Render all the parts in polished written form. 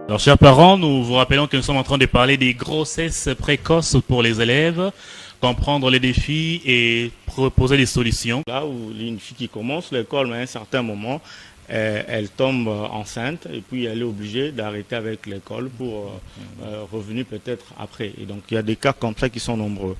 Alors, chers parents, nous vous rappelons que nous sommes en train de parler des grossesses précoces pour les élèves, comprendre les défis et proposer des solutions. Là où une fille qui commence l'école, mais à un certain moment, elle tombe enceinte et puis elle est obligée d'arrêter avec l'école pour revenir peut-être après. Et donc il y a des cas comme ça qui sont nombreux.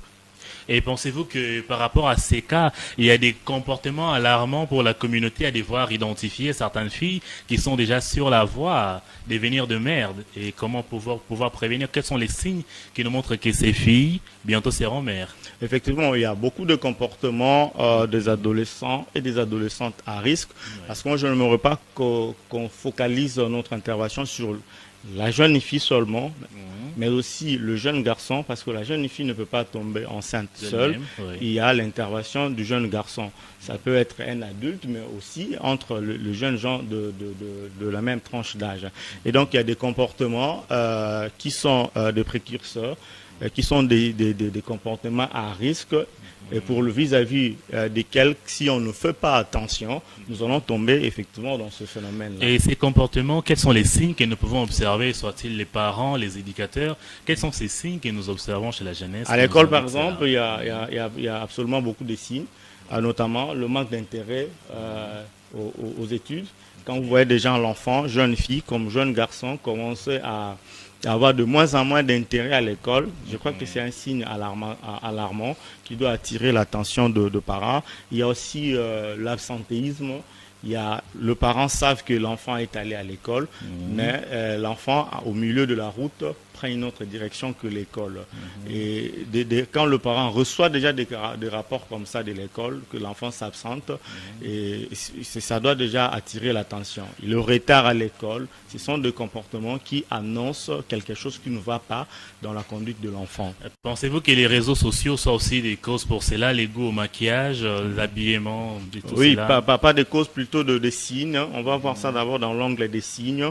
Et pensez-vous que par rapport à ces cas, il y a des comportements alarmants pour la communauté à devoir identifier certaines filles qui sont déjà sur la voie à devenir de merde? Et comment pouvoir prévenir? Quels sont les signes qui nous montrent que ces filles bientôt seront mères? Effectivement, il y a beaucoup de comportements des adolescents et des adolescentes à risque. Parce que moi, je n'aimerais pas qu'on focalise notre intervention sur la jeune fille seulement, mais aussi le jeune garçon, parce que la jeune fille ne peut pas tomber enceinte seule. Oui. Il y a l'intervention du jeune garçon. Ça peut être un adulte, mais aussi entre le jeune gens de la même tranche d'âge. Et donc, il y a des comportements qui sont des précurseurs, qui sont des comportements à risque, et pour le vis-à-vis desquels, si on ne fait pas attention, nous allons tomber effectivement dans ce phénomène-là. Et ces comportements, quels sont les signes que nous pouvons observer, soit-il les parents, les éducateurs? Quels sont ces signes que nous observons chez la jeunesse? À l'école, par exemple, il y a absolument beaucoup de signes, notamment le manque d'intérêt aux études. Quand vous voyez déjà l'enfant, jeune fille comme jeune garçon, commencer à avoir de moins en moins d'intérêt à l'école, je crois que c'est un signe alarmant qui doit attirer l'attention de parents. Il y a aussi l'absentéisme. Le parent savent que l'enfant est allé à l'école, mais l'enfant, au milieu de la route, prend une autre direction que l'école. Et quand le parent reçoit déjà des rapports comme ça de l'école, que l'enfant s'absente, et ça doit déjà attirer l'attention. Le retard à l'école, ce sont des comportements qui annoncent quelque chose qui ne va pas dans la conduite de l'enfant. Pensez-vous que les réseaux sociaux sont aussi des causes pour cela, les goûts au maquillage, l'habillement, tout oui, cela? pas des causes, plutôt des signes. On va voir ça d'abord dans l'angle des signes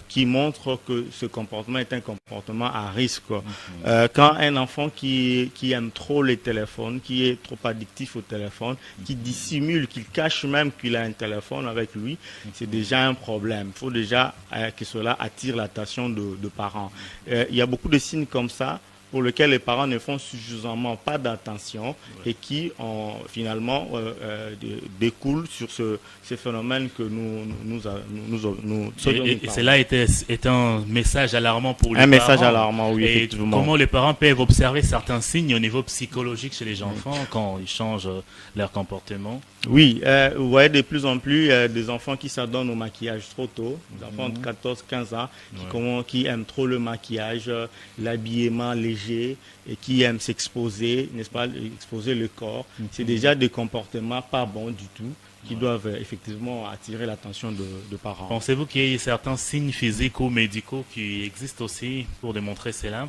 qui montrent que ce comportement est un comportement à risque. Quand un enfant qui aime trop les téléphones, qui est trop addictif au téléphone, qui dissimule, qui cache même qu'il a un téléphone avec lui, c'est déjà un problème. Il faut déjà que cela attire l'attention de parents. Il y a beaucoup de signes comme ça pour lesquels les parents ne font suffisamment pas d'attention et qui finalement découlent sur ces phénomènes que nous Et cela est un message alarmant pour les parents. Un message alarmant, oui, Et effectivement. comment les parents peuvent observer certains signes au niveau psychologique chez les enfants quand ils changent leur comportement? Oui, vous voyez de plus en plus des enfants qui s'adonnent au maquillage trop tôt, des enfants de 14-15 ans qui aiment trop le maquillage, l'habillement léger et qui aiment s'exposer, n'est-ce pas, exposer le corps. C'est déjà des comportements pas bons du tout qui doivent effectivement attirer l'attention de parents. Pensez-vous qu'il y ait certains signes physiques ou médicaux qui existent aussi pour démontrer cela?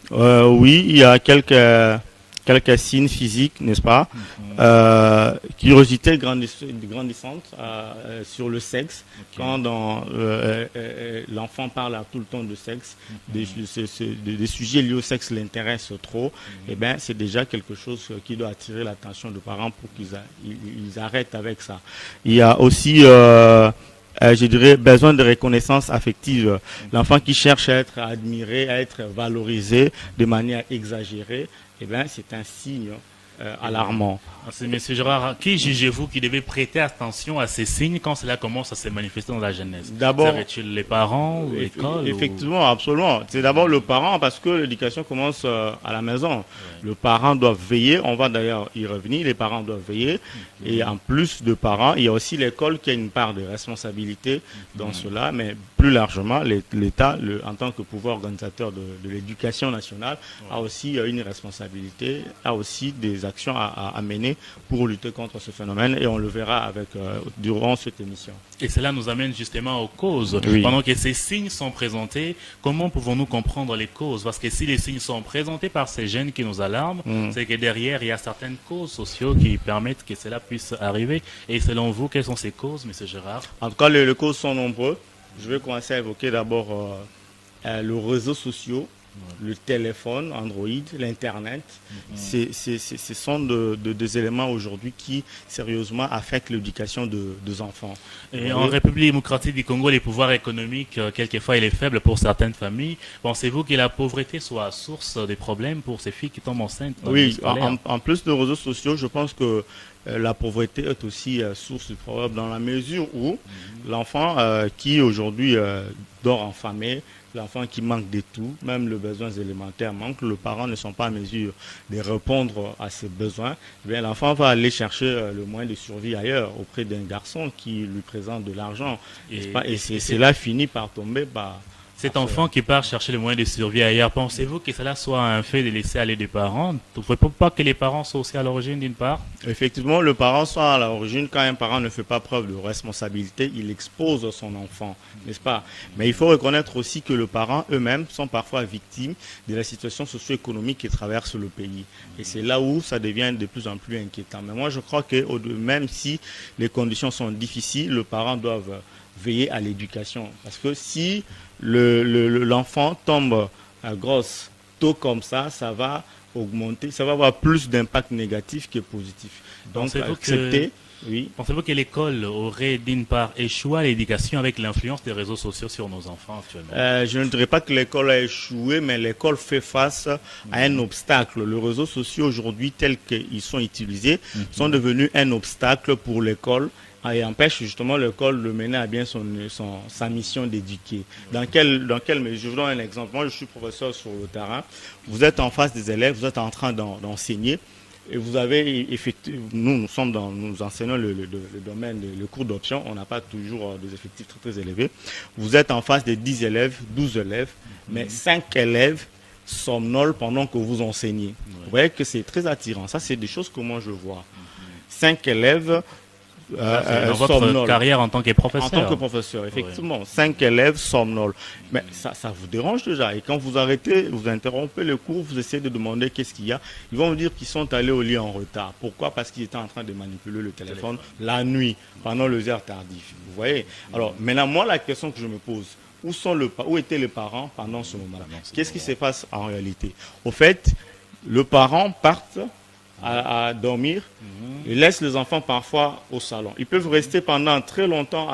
Oui, il y a quelques signes physiques, n'est-ce pas? Curiosité grandissante sur le sexe. Quand l'enfant parle tout le temps de sexe, des sujets liés au sexe l'intéressent trop, et ben c'est déjà quelque chose qui doit attirer l'attention des parents pour qu'ils arrêtent avec ça. Il y a aussi je dirais, besoin de reconnaissance affective. L'enfant qui cherche à être admiré, à être valorisé de manière exagérée, eh bien, c'est un signe alarmant. Monsieur Gérard, qui jugez-vous qui devait prêter attention à ces signes quand cela commence à se manifester dans la jeunesse? D'abord, serait-il les parents ou l'école? Effectivement, absolument. C'est d'abord le parent parce que l'éducation commence à la maison. Le parent doit veiller, on va d'ailleurs y revenir, les parents doivent veiller. Et en plus de parents, il y a aussi l'école qui a une part de responsabilité dans cela, mais plus largement, l'État, en tant que pouvoir organisateur de l'éducation nationale, a aussi une responsabilité, a aussi des actions à mener pour lutter contre ce phénomène et on le verra durant cette émission. Et cela nous amène justement aux causes. Oui. Pendant que ces signes sont présentés, comment pouvons-nous comprendre les causes? Parce que si les signes sont présentés par ces gènes qui nous alarment, c'est que derrière, il y a certaines causes sociales qui permettent que cela puisse arriver. Et selon vous, quelles sont ces causes, M. Gérard? En tout cas, les causes sont nombreuses. Je vais commencer à évoquer d'abord les réseaux sociaux le téléphone, Android, l'Internet. Ce sont des éléments aujourd'hui qui sérieusement affectent l'éducation des enfants. Et en République démocratique du Congo, les pouvoirs économiques, quelquefois, il est faible pour certaines familles. Pensez-vous que la pauvreté soit source des problèmes pour ces filles qui tombent enceintes dans le Oui, scolaire? en plus de réseaux sociaux, je pense que la pauvreté est aussi source de problème dans la mesure où l'enfant qui aujourd'hui dort affamé, l'enfant qui manque de tout, même les besoins élémentaires manquent, les parents ne sont pas en mesure de répondre à ses besoins, eh bien l'enfant va aller chercher le moyen de survie ailleurs, auprès d'un garçon qui lui présente de l'argent. Et cela finit par tomber par... Cet enfant qui part chercher le moyen de survie ailleurs, pensez-vous que cela soit un fait de laisser aller des parents? Vous ne trouvez pas que les parents sont aussi à l'origine d'une part? Effectivement, le parent soit à l'origine. Quand un parent ne fait pas preuve de responsabilité, il expose son enfant, n'est-ce pas? Mais il faut reconnaître aussi que les parents eux-mêmes sont parfois victimes de la situation socio-économique qui traverse le pays. Et c'est là où ça devient de plus en plus inquiétant. Mais moi, je crois que même si les conditions sont difficiles, les parents doivent veiller à l'éducation. Parce que si l'enfant tombe à grosse tôt comme ça va augmenter, ça va avoir plus d'impact négatif que positif. Donc, accepter, oui. Pensez-vous que l'école aurait d'une part échoué à l'éducation avec l'influence des réseaux sociaux sur nos enfants actuellement? Je ne dirais pas que l'école a échoué, mais l'école fait face à un obstacle. Les réseaux sociaux aujourd'hui, tels qu'ils sont utilisés, sont devenus un obstacle pour l'école. Et empêche justement l'école de mener à bien sa mission d'éduquer. Dans quelle mesure? Je vous donne un exemple. Moi, je suis professeur sur le terrain. Vous êtes en face des élèves, vous êtes en train d'enseigner. Et vous avez effectivement, nous enseignons le domaine, le cours d'option. On n'a pas toujours des effectifs très, très élevés. Vous êtes en face de 10 élèves, 12 élèves, mais 5 élèves somnolent pendant que vous enseignez. Vous voyez que c'est très attirant. Ça, c'est des choses que moi je vois. 5 élèves dans votre carrière en tant que professeur. En tant que professeur, effectivement. Ouais. 5 élèves somnolent. Mais ça vous dérange déjà. Et quand vous arrêtez, vous interrompez le cours, vous essayez de demander qu'est-ce qu'il y a. Ils vont vous dire qu'ils sont allés au lit en retard. Pourquoi? Parce qu'ils étaient en train de manipuler le téléphone la nuit, pendant les heures tardives. Vous voyez? Alors, maintenant, moi, la question que je me pose, où étaient les parents pendant ce moment-là? Qu'est-ce qui se passe en réalité? Au fait, les parents partent à dormir et laissent les enfants parfois au salon. Ils peuvent rester pendant très longtemps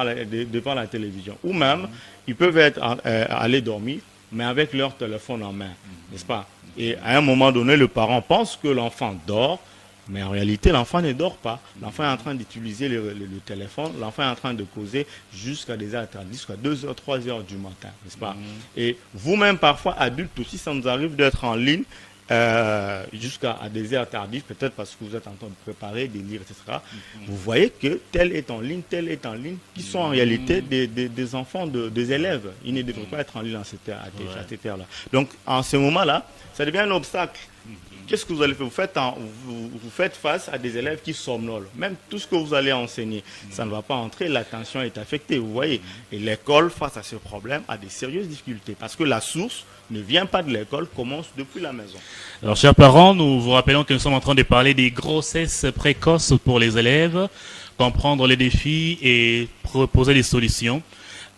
devant la télévision. Ou même, ils peuvent aller dormir, mais avec leur téléphone en main. N'est-ce pas? Et à un moment donné, le parent pense que l'enfant dort, mais en réalité, l'enfant ne dort pas. L'enfant est en train d'utiliser le téléphone, l'enfant est en train de causer jusqu'à des heures tardives, jusqu'à 2 heures, 3 heures du matin. N'est-ce pas? Et vous-même, parfois, adultes aussi, ça nous arrive d'être en ligne jusqu'à des heures tardives, peut-être parce que vous êtes en train de préparer, de lire, etc. Vous voyez que tel est en ligne, qui sont en réalité des enfants des élèves. Ils ne devraient pas être en ligne à cette heure-là. Donc, en ce moment-là, ça devient un obstacle. Qu'est-ce que vous allez faire? Vous faites face à des élèves qui somnolent. Même tout ce que vous allez enseigner, ça ne va pas entrer, l'attention est affectée, vous voyez. Et l'école, face à ce problème, a des sérieuses difficultés. Parce que la source ne vient pas de l'école, commence depuis la maison. Alors, chers parents, nous vous rappelons que nous sommes en train de parler des grossesses précoces pour les élèves, comprendre les défis et proposer des solutions.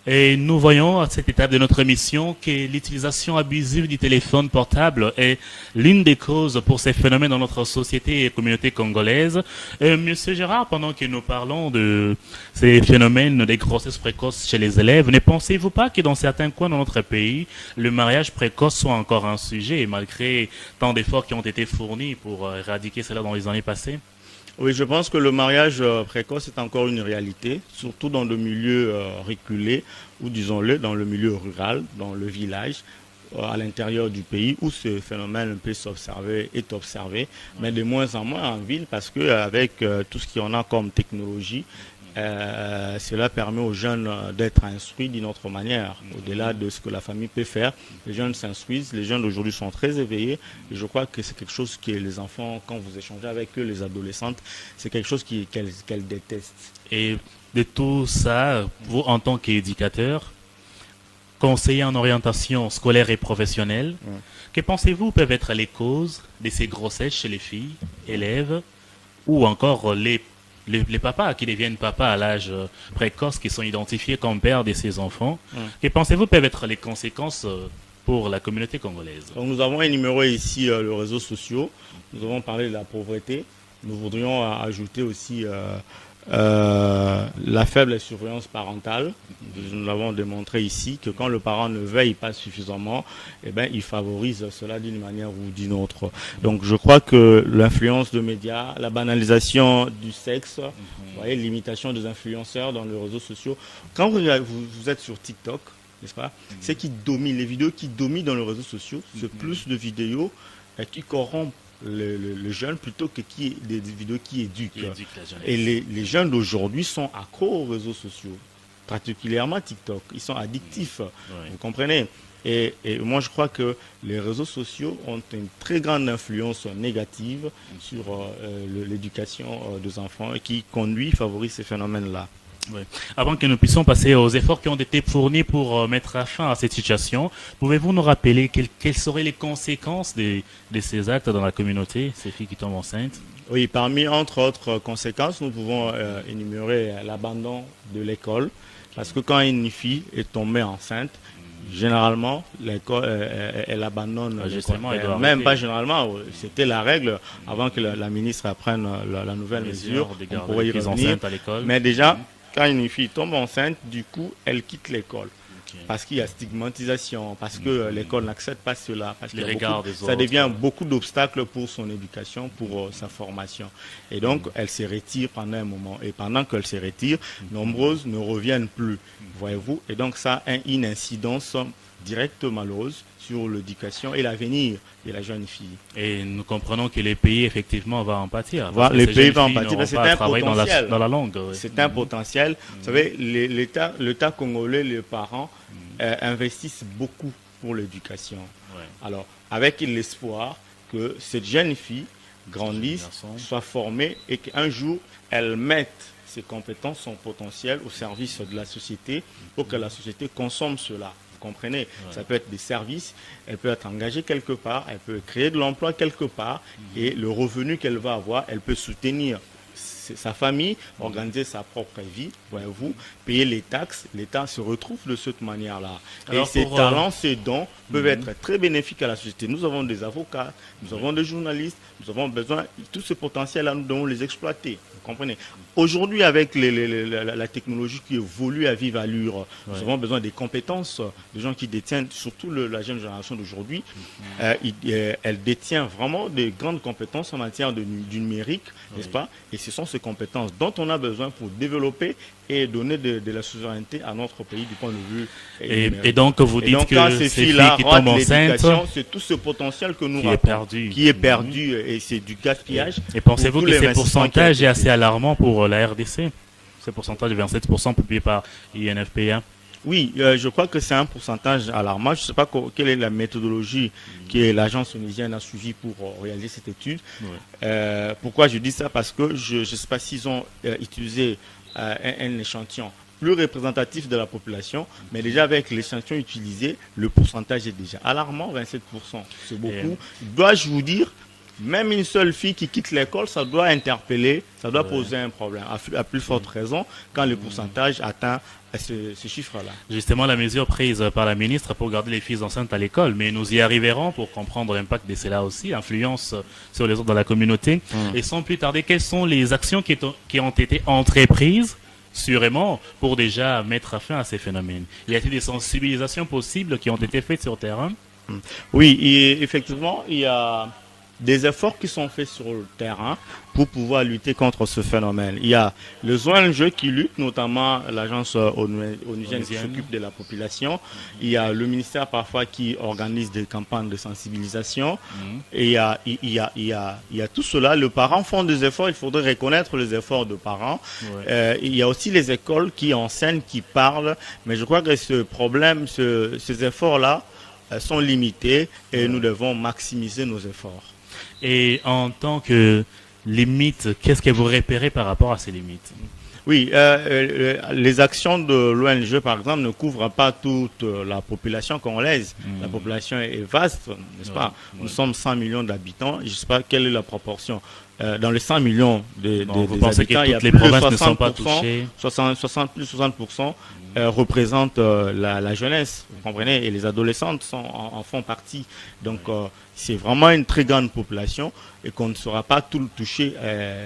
Et nous voyons à cette étape de notre émission que l'utilisation abusive du téléphone portable est l'une des causes pour ces phénomènes dans notre société et communauté congolaise. Monsieur Gérard, pendant que nous parlons de ces phénomènes des grossesses précoces chez les élèves, ne pensez-vous pas que dans certains coins de notre pays, le mariage précoce soit encore un sujet, malgré tant d'efforts qui ont été fournis pour éradiquer cela dans les années passées? Oui, je pense que le mariage précoce est encore une réalité, surtout dans le milieu reculé, ou disons-le, dans le milieu rural, dans le village, à l'intérieur du pays, où ce phénomène peut est observé, mais de moins en moins en ville, parce qu'avec tout ce qu'il y en a comme technologie, cela permet aux jeunes d'être instruits d'une autre manière, au-delà de ce que la famille peut faire. Les jeunes s'instruisent, les jeunes d'aujourd'hui sont très éveillés, et je crois que c'est quelque chose que les enfants, quand vous échangez avec eux, les adolescentes, c'est quelque chose qu'elles détestent. Et de tout ça, vous, en tant qu'éducateur, conseiller en orientation scolaire et professionnelle, que pensez-vous peuvent être les causes de ces grossesses chez les filles, élèves, ou encore les papas qui deviennent papas à l'âge précoce, qui sont identifiés comme pères de ces enfants? Que pensez-vous peuvent être les conséquences pour la communauté congolaise? Donc, nous avons énuméré ici les réseaux sociaux. Nous avons parlé de la pauvreté. Nous voudrions ajouter aussi la faible surveillance parentale. Nous l'avons démontré ici que quand le parent ne veille pas suffisamment, eh ben, il favorise cela d'une manière ou d'une autre. Donc je crois que l'influence de médias, la banalisation du sexe, vous voyez, l'imitation des influenceurs dans les réseaux sociaux. Quand vous êtes sur TikTok, n'est-ce pas, c'est qui domine, les vidéos qui dominent dans les réseaux sociaux, c'est plus de vidéos qui corrompent le jeune plutôt que des vidéos qui éduquent. Et les jeunes d'aujourd'hui sont accros aux réseaux sociaux, particulièrement TikTok. Ils sont addictifs, vous comprenez. Et moi, je crois que les réseaux sociaux ont une très grande influence négative sur l'éducation des enfants et qui favorise ces phénomènes-là. Oui. Avant que nous puissions passer aux efforts qui ont été fournis pour mettre fin à cette situation, pouvez-vous nous rappeler quelles seraient les conséquences de ces actes dans la communauté, ces filles qui tombent enceintes? Oui, parmi entre autres conséquences, nous pouvons énumérer l'abandon de l'école, parce que quand une fille est tombée enceinte, généralement, l'école, elle abandonne l'école. Même pas généralement, c'était la règle avant que la ministre prenne la nouvelle mesure. On pourrait y revenir. Mais déjà, quand une fille tombe enceinte, du coup, elle quitte l'école. Parce qu'il y a stigmatisation, parce que l'école n'accepte pas cela, parce que ça devient beaucoup d'obstacles pour son éducation, pour sa formation. Et donc, elle se retire pendant un moment. Et pendant qu'elle se retire, nombreuses ne reviennent plus, voyez-vous. Et donc, ça a une incidence directe malheureuse sur l'éducation et l'avenir de la jeune fille. Et nous comprenons que les pays, effectivement, vont en pâtir. Les pays vont en pâtir, c'est un potentiel. Dans la langue. Oui. C'est un potentiel. Vous savez, l'État congolais, les parents investissent beaucoup pour l'éducation. Ouais. Alors, avec l'espoir que cette jeune fille grandisse, soit formée et qu'un jour, elle mette ses compétences, son potentiel au service de la société pour que la société consomme cela. Comprenez, ça peut être des services, elle peut être engagée quelque part, elle peut créer de l'emploi quelque part et le revenu qu'elle va avoir, elle peut soutenir sa famille, organiser sa propre vie, voyez-vous, payer les taxes, l'État se retrouve de cette manière-là. Et ces talents, ces dons peuvent être très bénéfiques à la société. Nous avons des avocats, nous avons des journalistes, nous avons besoin, tout ce potentiel-là, nous devons les exploiter. Vous comprenez? Aujourd'hui, avec la technologie qui évolue à vive allure, nous avons besoin des compétences, des gens qui détiennent, surtout la jeune génération d'aujourd'hui, elle détient vraiment des grandes compétences en matière du numérique, n'est-ce pas? Et ce sont ces compétences dont on a besoin pour développer et donner de la souveraineté à notre pays du point de vue et donc vous dites que ces filles qui tombent enceintes, c'est tout ce potentiel que nous qui est perdu et c'est du gaspillage. Et pensez-vous que ce pourcentage est assez alarmant pour la RDC? Ce pourcentage de 27% publié par INFPA? Oui, je crois que c'est un pourcentage alarmant. Je ne sais pas quelle est la méthodologie que l'agence onisienne a suivie pour réaliser cette étude. Pourquoi je dis ça? Parce que je ne sais pas s'ils ont utilisé un échantillon plus représentatif de la population, mais déjà avec l'échantillon utilisé, le pourcentage est déjà alarmant, 27%. C'est beaucoup. Dois-je vous dire, même une seule fille qui quitte l'école, ça doit interpeller, ça doit poser un problème, à plus forte raison, quand le pourcentage atteint ce chiffre-là. Justement, la mesure prise par la ministre pour garder les filles enceintes à l'école, mais nous y arriverons pour comprendre l'impact de cela aussi, influence sur les autres dans la communauté. Et sans plus tarder, quelles sont les actions qui ont été entreprises sûrement pour déjà mettre fin à ces phénomènes? Y a-t-il des sensibilisations possibles qui ont été faites sur le terrain? Oui, et effectivement, il y a des efforts qui sont faits sur le terrain pour pouvoir lutter contre ce phénomène. Il y a les ONG qui luttent, notamment l'agence onusienne qui s'occupe de la population. Il y a le ministère parfois qui organise des campagnes de sensibilisation. Et il y a tout cela. Les parents font des efforts, il faudrait reconnaître les efforts de parents. Il y a aussi les écoles qui enseignent, qui parlent. Mais je crois que ce problème, ces efforts-là sont limités et nous devons maximiser nos efforts. Et en tant que limite, qu'est-ce que vous repérez par rapport à ces limites? Oui, les actions de l'ONG, par exemple, ne couvrent pas toute la population congolaise. La population est vaste, n'est-ce pas? Nous sommes 100 millions d'habitants. Je ne sais pas quelle est la proportion. dans les 100 millions Vous des pensez que habitants, il y a toutes les plus de provinces ne sont pas 60%, touchées? 60, plus de 60% représentent la jeunesse, vous comprenez, et les adolescentes en font partie. Donc c'est vraiment une très grande population et qu'on ne saura pas tout toucher,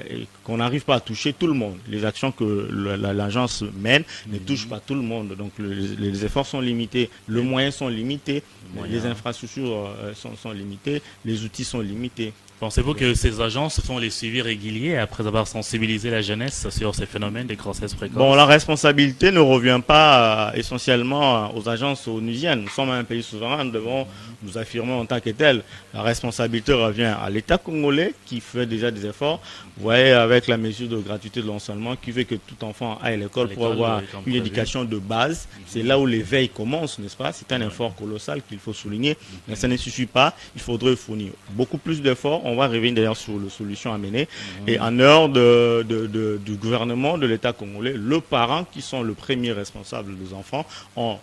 et qu'on n'arrive pas à toucher tout le monde. Les actions que l'agence mène ne touchent pas tout le monde. Donc les efforts sont limités, les moyens sont limités, les infrastructures sont limitées, les outils sont limités. Pensez-vous que ces agences font les suivis réguliers après avoir sensibilisé la jeunesse sur ces phénomènes des grossesses précoces? Bon, la responsabilité ne revient pas essentiellement aux agences onusiennes. Nous sommes un pays souverain, nous devons nous affirmer en tant que tel. La responsabilité revient à l'État congolais qui fait déjà des efforts. Vous voyez, avec la mesure de gratuité de l'enseignement qui fait que tout enfant aille à l'école pour avoir une éducation de base. C'est là où l'éveil commence, n'est-ce pas? C'est un effort colossal qu'il faut souligner. Mais ça ne suffit pas. Il faudrait fournir beaucoup plus d'efforts. On va revenir d'ailleurs sur les solutions à mener. Et en dehors du gouvernement, de l'État congolais, les parents qui sont le premier responsable des enfants ont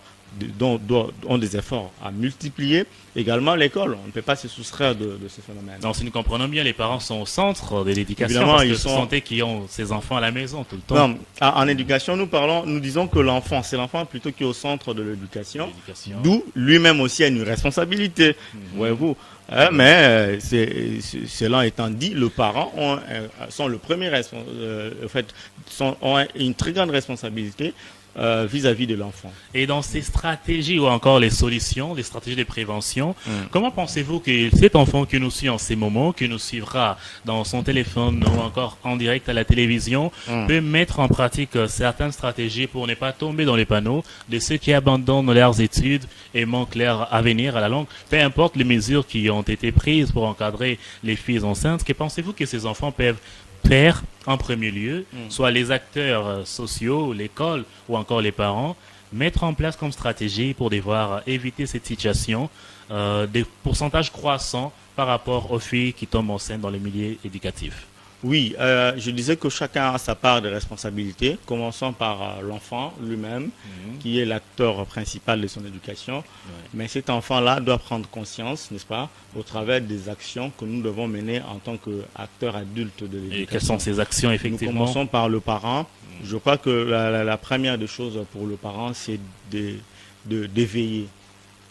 des efforts à multiplier. Également l'école, on ne peut pas se soustraire de ce phénomène. Donc si nous comprenons bien, les parents sont au centre de l'éducation. Évidemment, parce que ils vous sont... sentez qu'ils ont ces enfants à la maison tout le temps. Non, en éducation, nous disons que l'enfant, c'est l'enfant plutôt qui est au centre de l'éducation. D'où lui-même aussi a une responsabilité. Voyez-vous. Mais cela étant dit, les parents sont le premier ont une très grande responsabilité vis-à-vis de l'enfant. Et dans ces stratégies ou encore les solutions, les stratégies de prévention, comment pensez-vous que cet enfant qui nous suit en ces moments, qui nous suivra dans son téléphone ou encore en direct à la télévision, peut mettre en pratique certaines stratégies pour ne pas tomber dans les panneaux de ceux qui abandonnent leurs études et manquent leur avenir à la longue, peu importe les mesures qui ont été prises pour encadrer les filles enceintes? Que pensez-vous que ces enfants peuvent faire en premier lieu, soit les acteurs sociaux, l'école ou encore les parents, mettre en place comme stratégie pour devoir éviter cette situation, des pourcentages croissants par rapport aux filles qui tombent enceintes dans les milieux éducatifs? Oui, je disais que chacun a sa part de responsabilité, commençant par l'enfant lui-même, qui est l'acteur principal de son éducation. Mais cet enfant-là doit prendre conscience, n'est-ce pas, au travers des actions que nous devons mener en tant qu'acteurs adultes de l'éducation. Et quelles sont ces actions, effectivement? Nous commençons par le parent. Je crois que la première des choses pour le parent, c'est d'éveiller.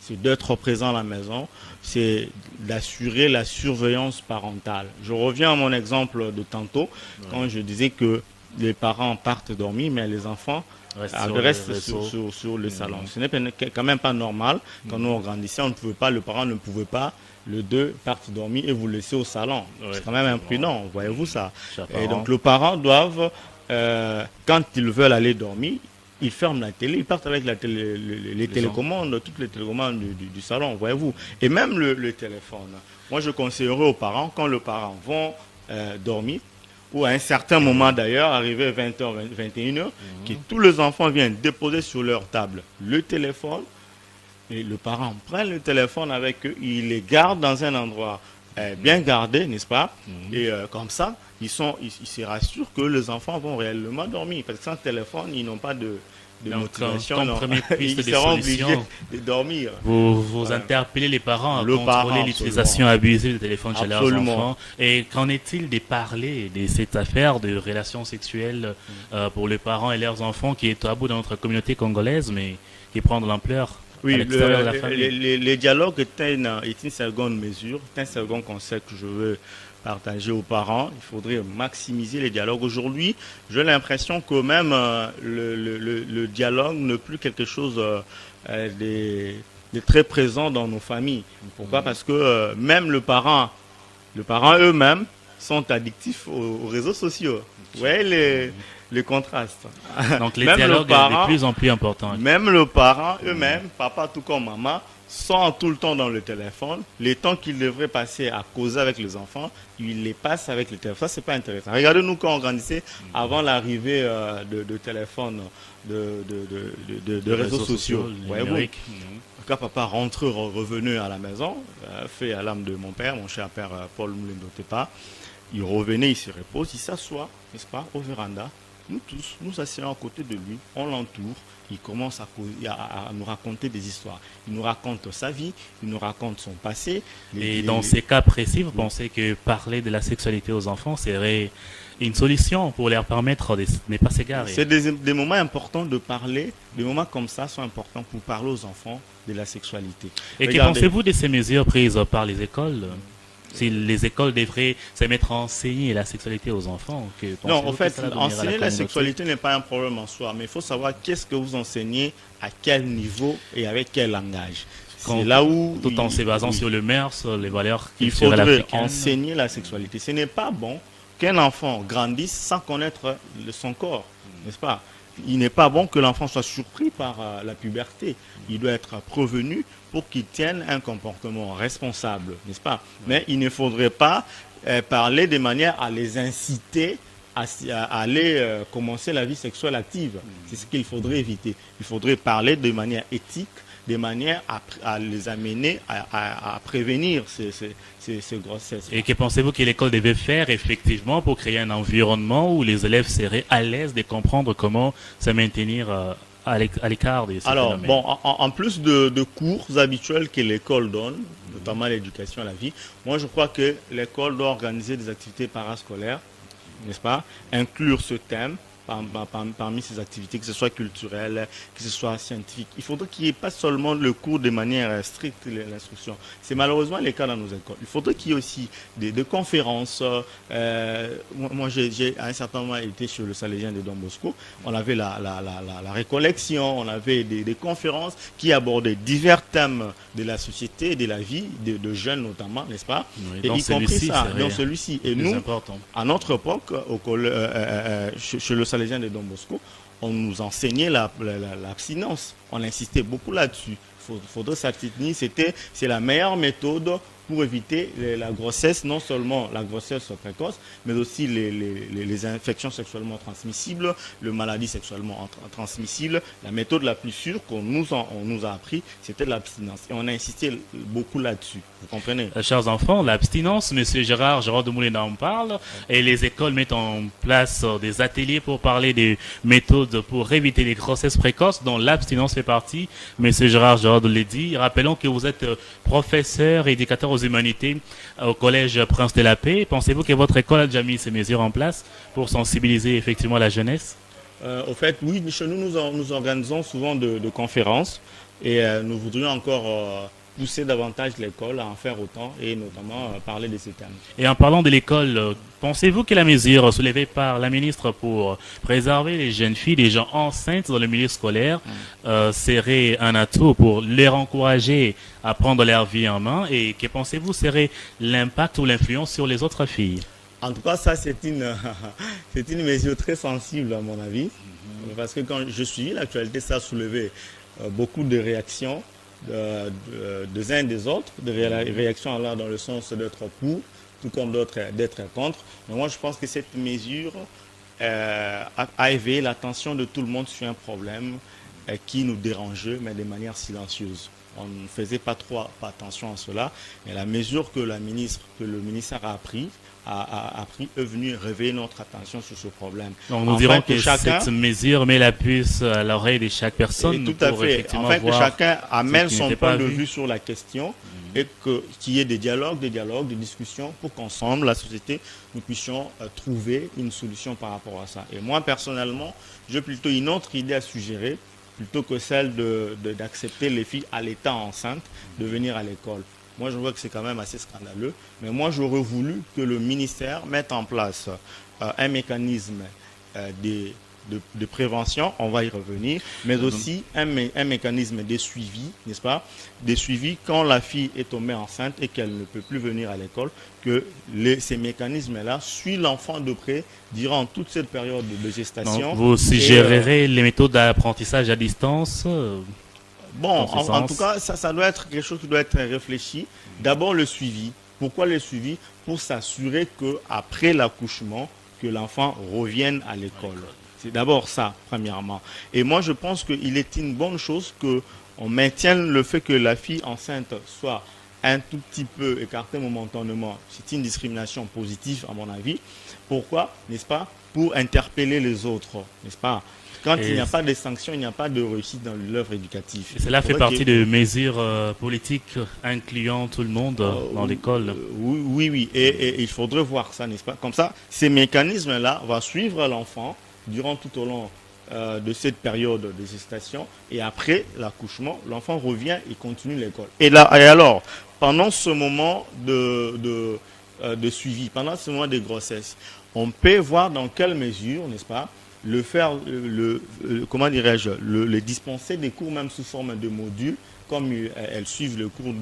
C'est d'être présent à la maison, c'est d'assurer la surveillance parentale. Je reviens à mon exemple de tantôt, quand je disais que les parents partent dormir, mais les enfants restent sur le salon. Ce n'est quand même pas normal. Quand nous grandissions, le parent ne pouvait pas, les deux partent dormir et vous laisser au salon. C'est quand même imprudent, voyez-vous ça. Et donc les parents doivent, quand ils veulent aller dormir, ils ferment la télé, ils partent avec les télécommandes, toutes les télécommandes du salon, voyez-vous. Et même le téléphone. Moi, je conseillerais aux parents, quand les parents vont dormir, ou à un certain moment d'ailleurs, arrivé 20h, 21h, que tous les enfants viennent déposer sur leur table le téléphone, et le parent prend le téléphone avec eux, il les garde dans un endroit bien gardé, n'est-ce pas? Et comme ça, ils se rassurent que les enfants vont réellement dormir. Parce que sans téléphone, ils n'ont pas de motivation. Comme première piste ils seront obligés de dormir. Vous interpellez les parents à contrôler l'utilisation abusive du téléphone chez leurs enfants. Et qu'en est-il des parler de cette affaire de relations sexuelles pour les parents et leurs enfants qui est tabou dans notre communauté congolaise, mais qui prend de l'ampleur? Oui, les dialogues est une seconde mesure, c'est un second conseil que je veux partager aux parents. Il faudrait maximiser les dialogues. Aujourd'hui, j'ai l'impression que même le dialogue n'est plus quelque chose de très présent dans nos familles. Pourquoi? Parce que même les parents eux-mêmes sont addictifs aux réseaux sociaux. Vous voyez les contrastes. Donc les dialogues sont de plus en plus importants. Même les parents eux-mêmes, papa tout comme maman, sont tout le temps dans le téléphone. Les temps qu'ils devraient passer à causer avec les enfants, ils les passent avec le téléphone. Ça, c'est pas intéressant. Regardez-nous quand on grandissait avant l'arrivée de téléphones, de réseaux sociaux. Quand papa rentre, revenu à la maison, fait à l'âme de mon père, mon cher père Paul Moulindo Tepa, il revenait, il se repose, il s'assoit, n'est-ce pas, au véranda. nous tous, nous asseyons à côté de lui, on l'entoure, il commence à nous raconter des histoires. Il nous raconte sa vie, il nous raconte son passé. Et dans ces cas précis, vous pensez que parler de la sexualité aux enfants serait une solution pour leur permettre de ne pas s'égarer? C'est des moments importants de parler, des moments comme ça sont importants pour parler aux enfants de la sexualité. Et que Regardez, pensez-vous de ces mesures prises par les écoles? Si les écoles devraient se mettre à enseigner la sexualité aux enfants, non, en pensez-vous que fait, cela donnerait à enseigner la communauté? sexualité n'est pas un problème en soi, mais il faut savoir qu'est-ce que vous enseignez, à quel niveau et avec quel langage. C'est là où, tout en se basant sur le mœurs, sur les valeurs il culturelles faudrait africaines. enseigner la sexualité. Ce n'est pas bon qu'un enfant grandisse sans connaître son corps, n'est-ce pas? Il n'est pas bon que l'enfant soit surpris par la puberté. Il doit être prévenu pour qu'il tienne un comportement responsable, n'est-ce pas? Mais il ne faudrait pas parler de manière à les inciter à aller commencer la vie sexuelle active. C'est ce qu'il faudrait éviter. Il faudrait parler de manière éthique, de manière à les amener à prévenir ces grossesses. Et que pensez-vous que l'école devait faire effectivement pour créer un environnement où les élèves seraient à l'aise de comprendre comment se maintenir à l'écart de ces Alors, phénomènes? bon, en plus de cours habituels que l'école donne, notamment l'éducation à la vie, moi je crois que l'école doit organiser des activités parascolaires, n'est-ce pas? Inclure ce thème parmi ces activités, que ce soit culturelles, que ce soit scientifique. Il faudrait qu'il n'y ait pas seulement le cours de manière stricte, l'instruction. C'est malheureusement le cas dans nos écoles. Il faudrait qu'il y ait aussi des conférences. Moi, j'ai à un certain moment été sur le Salésien de Don Bosco. On avait la récollection, on avait des conférences qui abordaient divers thèmes de la société et de la vie, de jeunes notamment, n'est-ce pas? Oui, Et dans y compris ça, dans celui-ci. Et nous, important. à notre époque, chez le Salésien de Don Bosco, on nous enseignait l'abstinence. On insistait beaucoup là-dessus. Il faudrait s'abstenir. C'est la meilleure méthode pour éviter la grossesse, non seulement la grossesse précoce, mais aussi les infections sexuellement transmissibles, les maladies sexuellement transmissibles. La méthode la plus sûre qu'on nous a appris, c'était l'abstinence. Et on a insisté beaucoup là-dessus. Vous comprenez? Chers enfants, l'abstinence, Monsieur Gérard de Moulin en parle, et les écoles mettent en place des ateliers pour parler des méthodes pour éviter les grossesses précoces, dont l'abstinence fait partie. Monsieur Gérard l'a dit. Rappelons que vous êtes professeur et éducateur aux humanités au collège Prince de la Paix. Pensez-vous que votre école a déjà mis ces mesures en place pour sensibiliser effectivement la jeunesse? Au fait, oui, chez nous, nous organisons souvent de conférences et nous voudrions encore pousser davantage l'école à en faire autant et notamment parler de ces thèmes. Et en parlant de l'école, pensez-vous que la mesure soulevée par la ministre pour préserver les jeunes filles, les gens enceintes dans le milieu scolaire, serait un atout pour les encourager à prendre leur vie en main? Et que pensez-vous serait l'impact ou l'influence sur les autres filles? En tout cas, ça, c'est une mesure très sensible à mon avis, parce que quand je suis l'actualité, ça a soulevé beaucoup de réactions des uns et des autres, des réactions allant dans le sens d'être pour, tout comme d'autres d'être contre. Mais moi, je pense que cette mesure a éveillé l'attention de tout le monde sur un problème qui nous dérangeait, mais de manière silencieuse. On ne faisait pas trop attention à cela. Et la mesure que le ministère a pris, est venu réveiller notre attention sur ce problème. Donc nous dirons que cette mesure met la puce à l'oreille de chaque personne. Tout à fait. Afin que chacun amène son point de vue sur la question et qu'il y ait des dialogues, des discussions pour qu'ensemble, la société, nous puissions trouver une solution par rapport à ça. Et moi, personnellement, j'ai plutôt une autre idée à suggérer, plutôt que celle d'accepter les filles à l'état enceinte de venir à l'école. Moi, je vois que c'est quand même assez scandaleux. Mais moi, j'aurais voulu que le ministère mette en place un mécanisme de prévention, on va y revenir, mais aussi un mécanisme de suivi, n'est-ce pas? De suivi quand la fille est tombée enceinte et qu'elle ne peut plus venir à l'école, que ces mécanismes-là suivent l'enfant de près durant toute cette période de gestation. Donc, vous suggérerez les méthodes d'apprentissage à distance? Bon, en tout cas, ça doit être quelque chose qui doit être réfléchi. D'abord, le suivi. Pourquoi le suivi? Pour s'assurer qu'après l'accouchement, que l'enfant revienne à l'école. C'est d'abord ça, premièrement. Et moi, je pense qu'il est une bonne chose qu'on maintienne le fait que la fille enceinte soit un tout petit peu écartée momentanément. C'est une discrimination positive, à mon avis. Pourquoi, n'est-ce pas? Pour interpeller les autres, n'est-ce pas? Quand il n'y a pas de sanctions, il n'y a pas de réussite dans l'œuvre éducative. Cela fait partie de mesures politiques incluant tout le monde dans l'école. Oui. Et il faudrait voir ça, n'est-ce pas? Comme ça, ces mécanismes-là vont suivre l'enfant durant tout au long de cette période de gestation. Et après l'accouchement, l'enfant revient et continue l'école. Et alors, pendant ce moment de suivi, pendant ce moment de grossesse, on peut voir dans quelle mesure, n'est-ce pas, comment dirais-je, le dispenser des cours même sous forme de modules, comme elles suivent le cours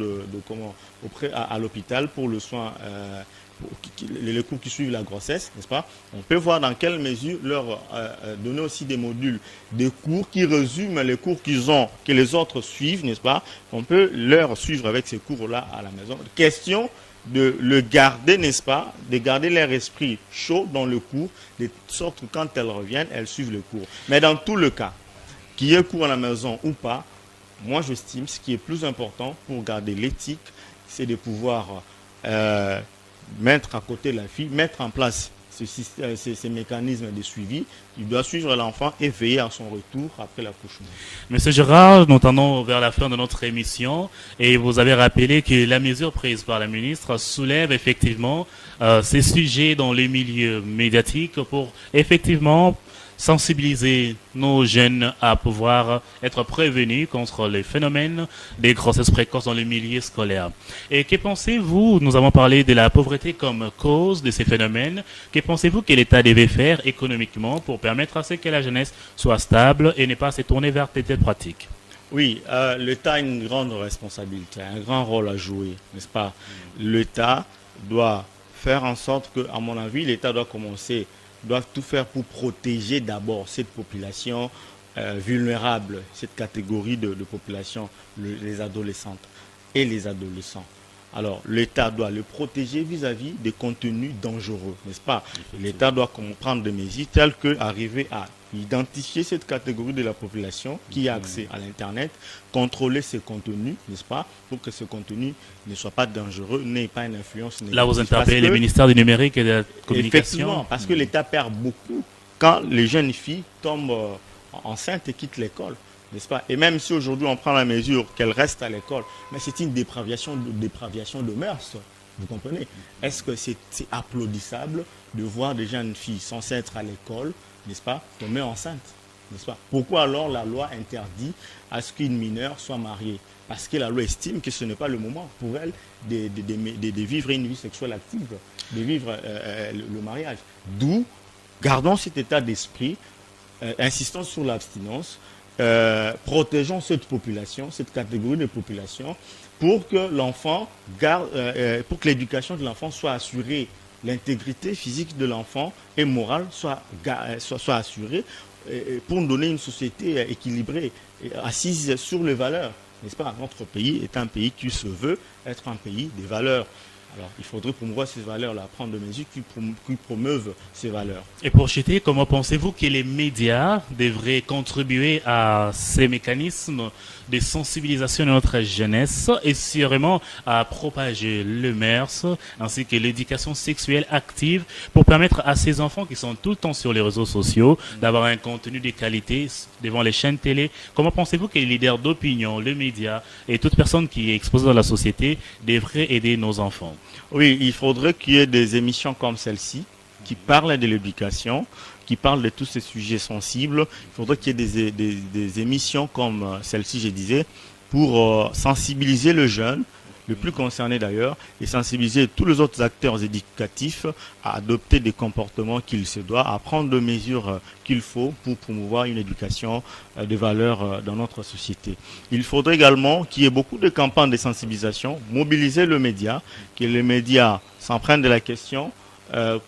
à l'hôpital pour le soin, les cours qui suivent la grossesse, n'est-ce pas? On peut voir dans quelle mesure leur donner aussi des modules, des cours qui résument les cours que les autres suivent, n'est-ce pas? On peut leur suivre avec ces cours-là à la maison. Question de le garder, n'est-ce pas, de garder leur esprit chaud dans le cours, de sorte que quand elles reviennent, elles suivent le cours. Mais dans tout le cas, qu'il y ait cours à la maison ou pas, moi j'estime ce qui est plus important pour garder l'éthique, c'est de pouvoir mettre à côté la fille, mettre en place ces mécanismes de suivi. Il doit suivre l'enfant et veiller à son retour après l'accouchement. Monsieur Gérard, nous tendons vers la fin de notre émission et vous avez rappelé que la mesure prise par la ministre soulève effectivement ces sujets dans les milieux médiatiques pour effectivement sensibiliser nos jeunes à pouvoir être prévenus contre les phénomènes des grossesses précoces dans les milieux scolaires. Et que pensez-vous, nous avons parlé de la pauvreté comme cause de ces phénomènes, que pensez-vous que l'État devait faire économiquement pour permettre à ce que la jeunesse soit stable et ne pas se tourner vers telles pratiques? Oui, l'État a une grande responsabilité, un grand rôle à jouer, n'est-ce pas? L'État doit faire en sorte que, à mon avis, l'État doit tout faire pour protéger d'abord cette population vulnérable, cette catégorie de population, les adolescentes et les adolescents. Alors, l'État doit le protéger vis-à-vis des contenus dangereux, n'est-ce pas? L'État doit prendre des mesures telles que arriver à identifier cette catégorie de la population qui a accès à l'Internet, contrôler ces contenus, n'est-ce pas, pour que ce contenu ne soit pas dangereux, n'ait pas une influence négative. Là, vous interpellez les ministères du numérique et de la communication. Effectivement, parce que l'État perd beaucoup quand les jeunes filles tombent enceintes et quittent l'école, n'est-ce pas? Et même si aujourd'hui on prend la mesure qu'elles restent à l'école, mais c'est une dépravation de mœurs. Vous comprenez? Est-ce que c'est applaudissable de voir des jeunes filles censées être à l'école, n'est-ce pas, tomber enceinte, n'est-ce pas? Pourquoi alors la loi interdit à ce qu'une mineure soit mariée? Parce que la loi estime que ce n'est pas le moment pour elle de vivre une vie sexuelle active, de vivre le mariage. D'où, gardons cet état d'esprit, insistons sur l'abstinence, protégeons cette population, cette catégorie de population, pour que l'enfant pour que l'éducation de l'enfant soit assurée, l'intégrité physique de l'enfant et morale soit assurée, pour nous donner une société équilibrée, assise sur les valeurs, n'est-ce pas? Notre pays est un pays qui se veut être un pays des valeurs. Alors, il faudrait promouvoir ces valeurs-là, prendre des mesures qui promeuvent ces valeurs. Et pour chuter, comment pensez-vous que les médias devraient contribuer à ces mécanismes de sensibilisation de notre jeunesse et sûrement à propager le MERS ainsi que l'éducation sexuelle active pour permettre à ces enfants qui sont tout le temps sur les réseaux sociaux d'avoir un contenu de qualité devant les chaînes télé? Comment pensez-vous que les leaders d'opinion, les médias et toute personne qui est exposée dans la société devraient aider nos enfants? Oui, il faudrait qu'il y ait des émissions comme celle-ci qui parlent de l'éducation, qui parlent de tous ces sujets sensibles. Il faudrait qu'il y ait des émissions comme celle-ci, je disais, pour sensibiliser le jeune, le plus concerné d'ailleurs, et sensibiliser tous les autres acteurs éducatifs à adopter des comportements qu'il se doit, à prendre des mesures qu'il faut pour promouvoir une éducation de valeur dans notre société. Il faudrait également qu'il y ait beaucoup de campagnes de sensibilisation, mobiliser le média, que les médias s'en prennent de la question,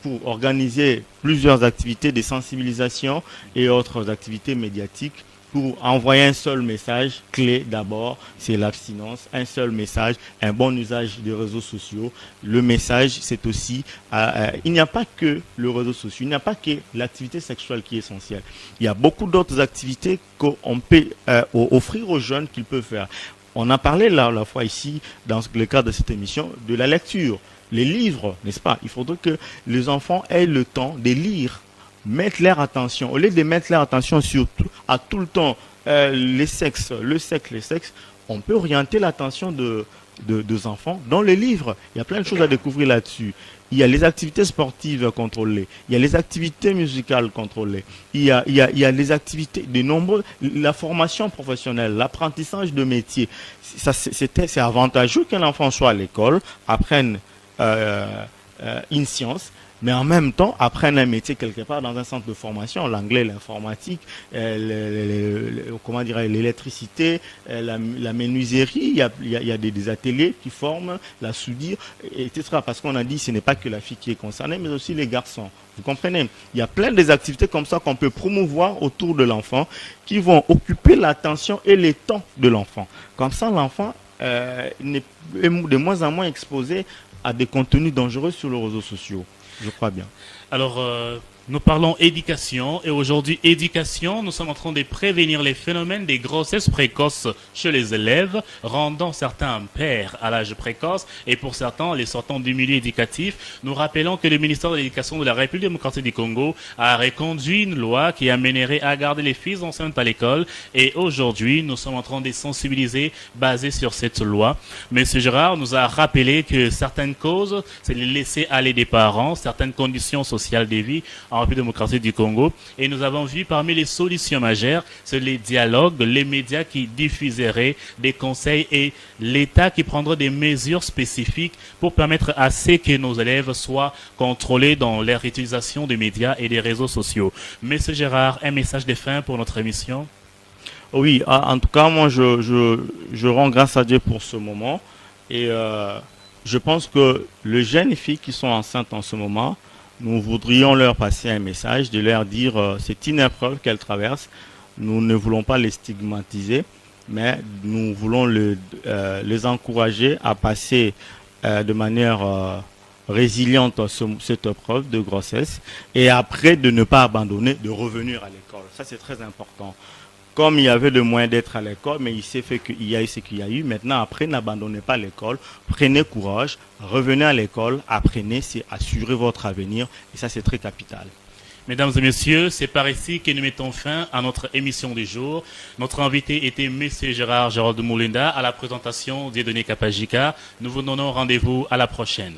pour organiser plusieurs activités de sensibilisation et autres activités médiatiques pour envoyer un seul message clé d'abord, c'est l'abstinence, un seul message, un bon usage des réseaux sociaux. Le message, c'est aussi, il n'y a pas que le réseau social, il n'y a pas que l'activité sexuelle qui est essentielle. Il y a beaucoup d'autres activités qu'on peut offrir aux jeunes qu'ils peuvent faire. On a parlé la fois ici, dans le cadre de cette émission, de la lecture. les livres, n'est-ce pas? Il faudrait que les enfants aient le temps de lire, mettre leur attention. Au lieu de mettre leur attention sur à tout le temps les sexes, le sexe, les sexes, on peut orienter l'attention des enfants dans les livres. Il y a plein de choses à découvrir là-dessus. Il y a les activités sportives contrôlées, il y a les activités musicales contrôlées, il y a les activités, de nombreux, la formation professionnelle, l'apprentissage de métiers. C'est avantageux qu'un enfant soit à l'école, apprenne une science, mais en même temps apprennent un métier quelque part dans un centre de formation, l'anglais, l'informatique, comment dirais l'électricité, la menuiserie, il y a des ateliers qui forment la soudure, etc. Parce qu'on a dit ce n'est pas que la fille qui est concernée, mais aussi les garçons. Vous comprenez? Il y a plein des activités comme ça qu'on peut promouvoir autour de l'enfant qui vont occuper l'attention et les temps de l'enfant. Comme ça, l'enfant est de moins en moins exposé à des contenus dangereux sur les réseaux sociaux. Je crois bien. Alors, nous parlons éducation et aujourd'hui, éducation, nous sommes en train de prévenir les phénomènes des grossesses précoces chez les élèves, rendant certains pères à l'âge précoce et pour certains les sortant du milieu éducatif. Nous rappelons que le ministère de l'Éducation de la République démocratique du Congo a reconduit une loi qui amènerait à garder les filles enceintes à l'école et aujourd'hui, nous sommes en train de sensibiliser basé sur cette loi. Monsieur Gérard nous a rappelé que certaines causes, c'est le laisser aller des parents, certaines conditions sociales de vie en République démocratique du Congo. Et nous avons vu parmi les solutions majeures, c'est les dialogues, les médias qui diffuseraient des conseils et l'État qui prendra des mesures spécifiques pour permettre à ce que nos élèves soient contrôlés dans leur utilisation des médias et des réseaux sociaux. Monsieur Gérard, un message de fin pour notre émission? Oui, en tout cas, moi, je rends grâce à Dieu pour ce moment. Et je pense que les jeunes filles qui sont enceintes en ce moment, nous voudrions leur passer un message, de leur dire c'est une épreuve qu'elles traversent. Nous ne voulons pas les stigmatiser, mais nous voulons les encourager à passer de manière résiliente cette épreuve de grossesse et après de ne pas abandonner, de revenir à l'école. Ça, c'est très important. Comme il y avait le moyen d'être à l'école, mais il s'est fait qu'il y a eu ce qu'il y a eu. Maintenant, après, n'abandonnez pas l'école. Prenez courage. Revenez à l'école. Apprenez, c'est assurer votre avenir. Et ça, c'est très capital. Mesdames et messieurs, c'est par ici que nous mettons fin à notre émission du jour. Notre invité était M. Gérard Gérald Moulinda à la présentation d'Ieudonné Kapajika. Nous vous donnons rendez-vous à la prochaine.